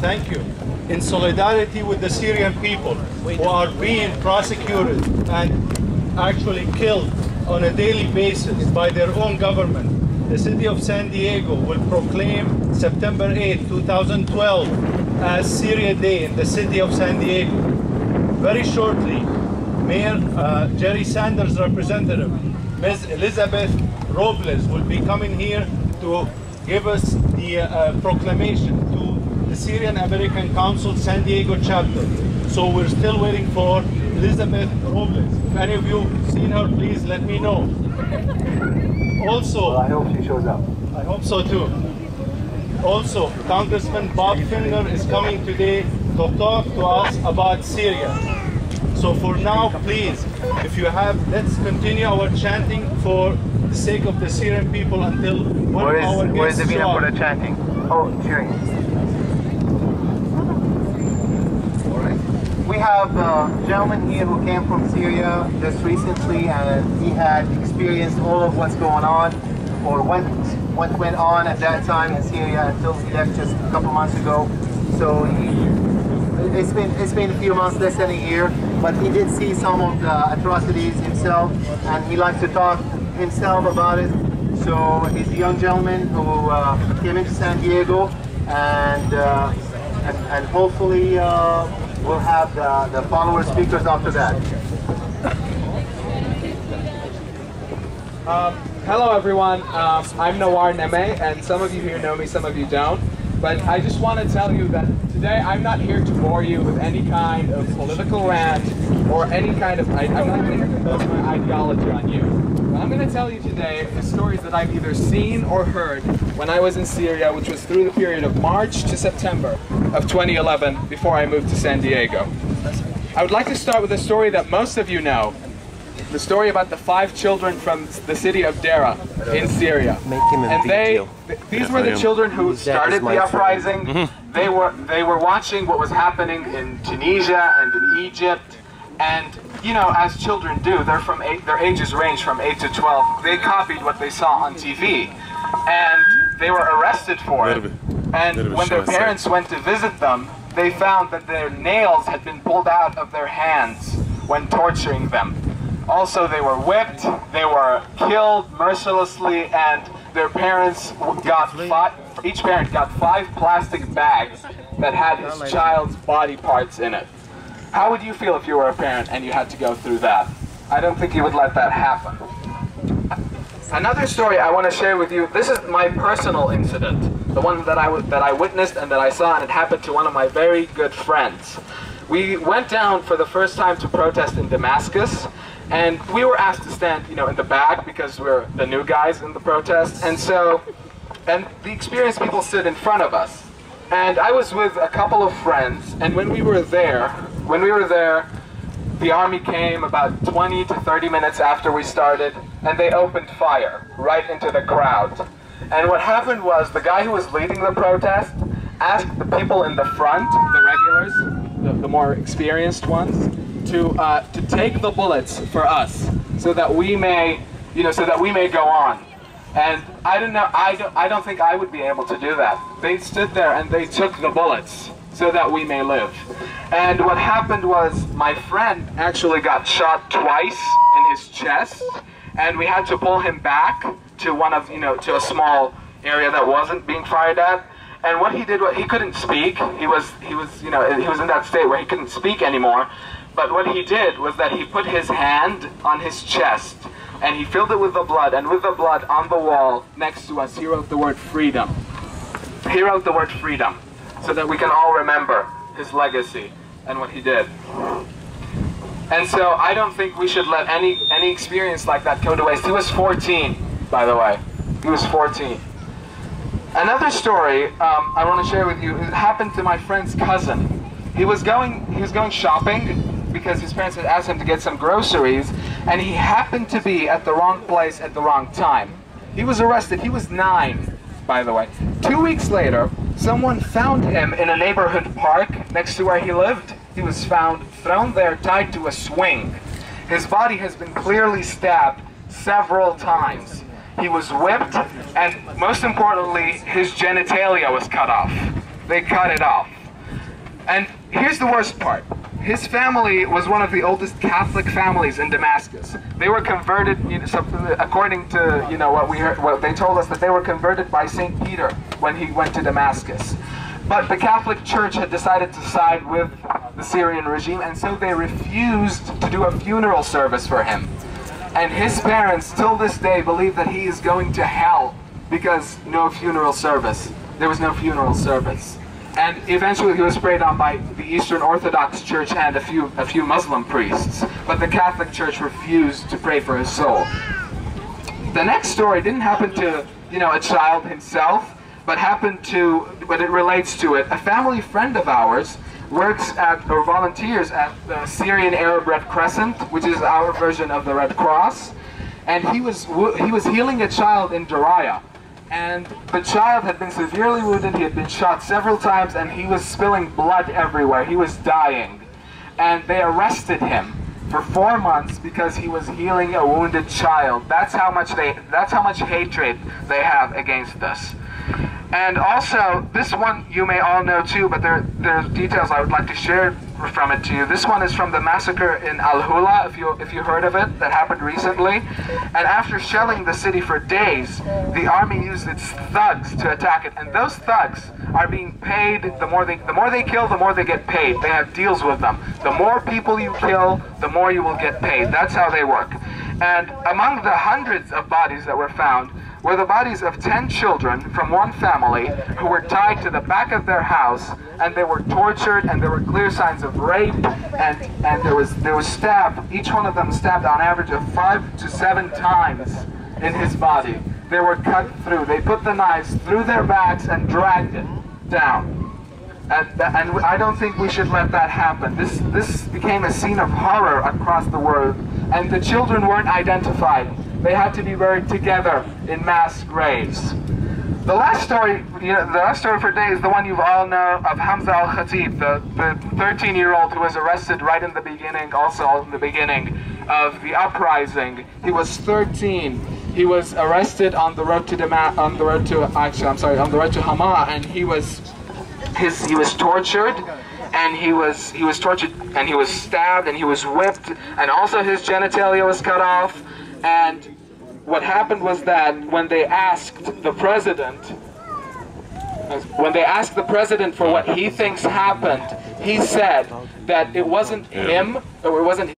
Thank you. In solidarity with the Syrian people who are being prosecuted and actually killed on a daily basis by their own government, the city of San Diego will proclaim September 8, 2012 as Syria Day in the city of San Diego. Very shortly, Mayor Jerry Sanders' representative, Ms. Elizabeth Robles, will be coming here to give us the proclamation to the Syrian American Council San Diego chapter. So we're still waiting for Elizabeth Robles. If any of you seen her, please let me know. Also, well, I hope she shows up. I hope so too. Also, Congressman Bob Finger is coming today to talk to us about Syria. So for now, please, if you have, let's continue our chanting for the sake of the Syrian people until one of our guests Where is Davina for the chanting? Oh, cheering. All right. We have a gentleman here who came from Syria just recently, and he had experienced all of what's going on, or what went on at that time in Syria until he left just a couple months ago. So it's been a few months, less than a year, but he did see some of the atrocities himself, and he likes to talk himself about it. So he's a young gentleman who came into San Diego, and hopefully we'll have the follower speakers after that. Hello everyone, I'm Nawar Neme, and some of you here know me, some of you don't. But I just want to tell you that today I'm not here to bore you with any kind of political rant or any kind of, I'm not here to impose my ideology on you. But I'm going to tell you today the stories that I've either seen or heard when I was in Syria, which was through the period of March to September of 2011 before I moved to San Diego. I would like to start with a story that most of you know. The story about the 5 children from the city of Dera in Syria. And these were the children who started the uprising. They were watching what was happening in Tunisia and in Egypt. And you know, as children do, their ages range from 8 to 12. They copied what they saw on TV, and they were arrested for it. And when their parents went to visit them, they found that their nails had been pulled out of their hands when torturing them. Also, they were whipped, they were killed mercilessly, and their parents each parent got 5 plastic bags that had his child's body parts in it. How would you feel if you were a parent and you had to go through that? I don't think you would let that happen. Another story I want to share with you, this is my personal incident, the one that I witnessed and that I saw, and it happened to one of my very good friends. We went down for the first time to protest in Damascus, and we were asked to stand, you know, in the back because we're the new guys in the protest. And the experienced people stood in front of us. And I was with a couple of friends, and when we were there, the army came about 20 to 30 minutes after we started, and they opened fire right into the crowd. And what happened was the guy who was leading the protest asked the people in the front, the regulars, the more experienced ones, to take the bullets for us, so that we may, you know, go on. And I don't think I would be able to do that. They stood there and they took the bullets so that we may live. And what happened was my friend actually got shot twice in his chest, and we had to pull him back to to a small area that wasn't being fired at. And what he did, he couldn't speak. He was in that state where he couldn't speak anymore. But what he did was that he put his hand on his chest and he filled it with the blood, and with the blood on the wall next to us he wrote the word freedom. He wrote the word freedom so that we can all remember his legacy and what he did. And so I don't think we should let any experience like that go to waste. He was 14, by the way. He was 14. Another story I want to share with you, it happened to my friend's cousin. He was going shopping because his parents had asked him to get some groceries, and he happened to be at the wrong place at the wrong time. He was arrested. He was 9, by the way. 2 weeks later, someone found him in a neighborhood park next to where he lived. He was found thrown there, tied to a swing. His body has been clearly stabbed several times. He was whipped, and most importantly, his genitalia was cut off. They cut it off. And here's the worst part. His family was one of the oldest Catholic families in Damascus. They were converted, according to what we heard, what they told us, that they were converted by St. Peter when he went to Damascus. But the Catholic Church had decided to side with the Syrian regime, and so they refused to do a funeral service for him. And his parents, till this day, believe that he is going to hell because no funeral service. There was no funeral service. And eventually he was prayed on by the Eastern Orthodox Church and a few Muslim priests. But the Catholic Church refused to pray for his soul. The next story didn't happen to, a child himself, but it relates to it. A family friend of ours works at, or volunteers at the Syrian Arab Red Crescent, which is our version of the Red Cross. And he was healing a child in Daraya. And the child had been severely wounded, he had been shot several times, and he was spilling blood everywhere. He was dying. And they arrested him for 4 months because he was healing a wounded child. That's how much hatred they have against us. And also, this one you may all know too, but there's details I would like to share from it to you. This one is from the massacre in Al-Hula, if you heard of it, that happened recently. And after shelling the city for days, the army used its thugs to attack it. And those thugs are being paid, the more they kill, the more they get paid. They have deals with them. The more people you kill, the more you will get paid. That's how they work. And among the hundreds of bodies that were found, were the bodies of 10 children from one family who were tied to the back of their house, and they were tortured, and there were clear signs of rape, and there was stabbed, each one of them stabbed on average of 5 to 7 times in his body. They were cut through. They put the knives through their backs and dragged it down. And I don't think we should let that happen. This became a scene of horror across the world, and the children weren't identified. They had to be buried together in mass graves. The last story for today is the one you all know of Hamza al-Khatib, the 13-year-old who was arrested right in the beginning, also in the beginning of the uprising. He was 13. He was arrested on the road to Hama, and he was tortured. And he was tortured, and he was stabbed, and he was whipped, and also his genitalia was cut off. And what happened was that when they asked the president for what he thinks happened, he said that it wasn't him, or it wasn't